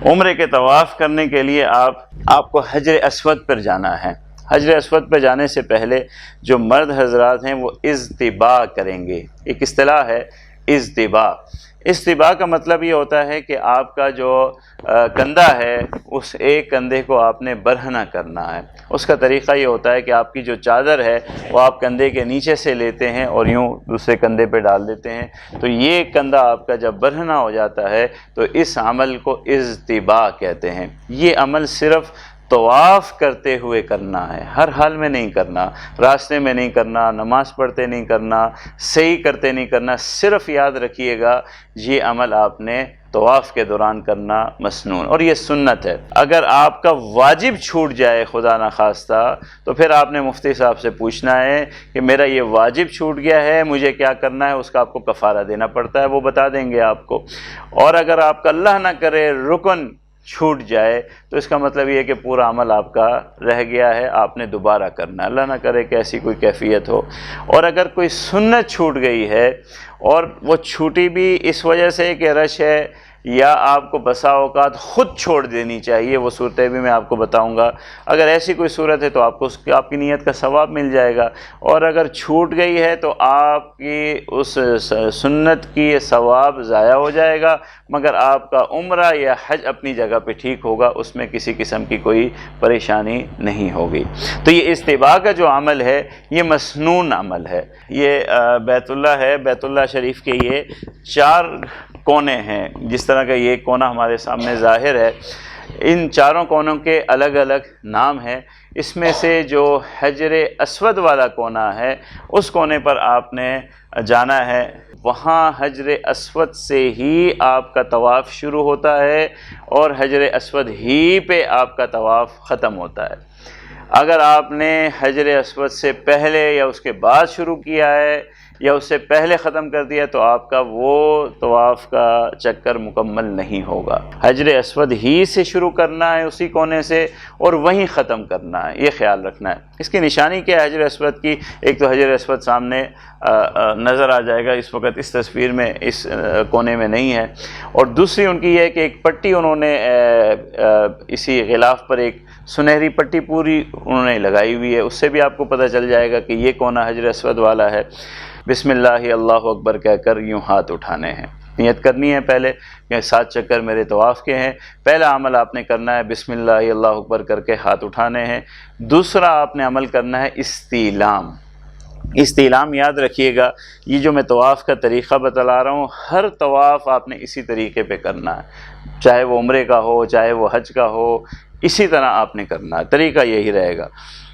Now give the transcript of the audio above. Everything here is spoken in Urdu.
عمرے کے طواف کرنے کے لیے آپ کو حجر اسود پر جانا ہے۔ حجر اسود پہ جانے سے پہلے جو مرد حضرات ہیں وہ اضطباء کریں گے۔ ایک اصطلاح ہے اضطباء۔ اضطباء کا مطلب یہ ہوتا ہے کہ آپ کا جو کندھا ہے اس ایک کندھے کو آپ نے برہنہ کرنا ہے۔ اس کا طریقہ یہ ہوتا ہے کہ آپ کی جو چادر ہے وہ آپ کندھے کے نیچے سے لیتے ہیں اور یوں دوسرے کندھے پہ ڈال دیتے ہیں، تو یہ کندھا آپ کا جب برہنہ ہو جاتا ہے تو اس عمل کو اضطباء کہتے ہیں۔ یہ عمل صرف طواف کرتے ہوئے کرنا ہے، ہر حال میں نہیں کرنا، راستے میں نہیں کرنا، نماز پڑھتے نہیں کرنا، صحیح کرتے نہیں کرنا، صرف یاد رکھیے گا یہ عمل آپ نے طواف کے دوران کرنا مسنون، اور یہ سنت ہے۔ اگر آپ کا واجب چھوٹ جائے خدا نخواستہ تو پھر آپ نے مفتی صاحب سے پوچھنا ہے کہ میرا یہ واجب چھوٹ گیا ہے، مجھے کیا کرنا ہے، اس کا آپ کو کفارہ دینا پڑتا ہے، وہ بتا دیں گے آپ کو۔ اور اگر آپ کا اللہ نہ کرے رکن چھوٹ جائے تو اس کا مطلب یہ ہے کہ پورا عمل آپ کا رہ گیا ہے، آپ نے دوبارہ کرنا ہے، اللہ نہ کرے کہ ایسی کوئی کیفیت ہو۔ اور اگر کوئی سنت چھوٹ گئی ہے اور وہ چھوٹی بھی اس وجہ سے کہ رش ہے یا آپ کو بسا اوقات خود چھوڑ دینی چاہیے، وہ صورتیں بھی میں آپ کو بتاؤں گا۔ اگر ایسی کوئی صورت ہے تو آپ کو آپ کی نیت کا ثواب مل جائے گا، اور اگر چھوٹ گئی ہے تو آپ کی اس سنت کی ثواب ضائع ہو جائے گا، مگر آپ کا عمرہ یا حج اپنی جگہ پہ ٹھیک ہوگا، اس میں کسی قسم کی کوئی پریشانی نہیں ہوگی۔ تو یہ اضطباء کا جو عمل ہے یہ مسنون عمل ہے۔ یہ بیت اللہ ہے، بیت اللہ شریف کے یہ 4 کونے ہیں، جس طرح کا یہ کونا ہمارے سامنے ظاہر ہے، ان چاروں کونوں کے الگ الگ نام ہیں۔ اس میں سے جو حجر اسود والا کونا ہے اس کونے پر آپ نے جانا ہے، وہاں حجر اسود سے ہی آپ کا طواف شروع ہوتا ہے اور حجر اسود ہی پہ آپ کا طواف ختم ہوتا ہے۔ اگر آپ نے حجر اسود سے پہلے یا اس کے بعد شروع کیا ہے یا اس سے پہلے ختم کر دیا تو آپ کا وہ طواف کا چکر مکمل نہیں ہوگا۔ حجر اسود ہی سے شروع کرنا ہے اسی کونے سے اور وہیں ختم کرنا ہے، یہ خیال رکھنا ہے۔ اس کی نشانی کیا ہے حجر اسود کی؟ ایک تو حجر اسود سامنے نظر آ جائے گا، اس وقت اس تصویر میں اس کونے میں نہیں ہے، اور دوسری ان کی یہ ہے کہ ایک پٹی انہوں نے اسی غلاف پر ایک سنہری پٹی پوری انہوں نے لگائی ہوئی ہے، اس سے بھی آپ کو پتہ چل جائے گا کہ یہ کونا حجر اسود والا ہے۔ بسم اللہ اللہ اکبر کہہ کر یوں ہاتھ اٹھانے ہیں، نیت کرنی ہے پہلے کہ 7 چکر میرے طواف کے ہیں۔ پہلا عمل آپ نے کرنا ہے بسم اللہ اللہ اکبر کر کے ہاتھ اٹھانے ہیں۔ دوسرا آپ نے عمل کرنا ہے استعلام۔ استعلام یاد رکھیے گا، یہ جو میں طواف کا طریقہ بتلا رہا ہوں ہر طواف آپ نے اسی طریقے پہ کرنا ہے، چاہے وہ عمرے کا ہو چاہے وہ حج کا ہو، اسی طرح آپ نے کرنا ہے، طریقہ یہی رہے گا۔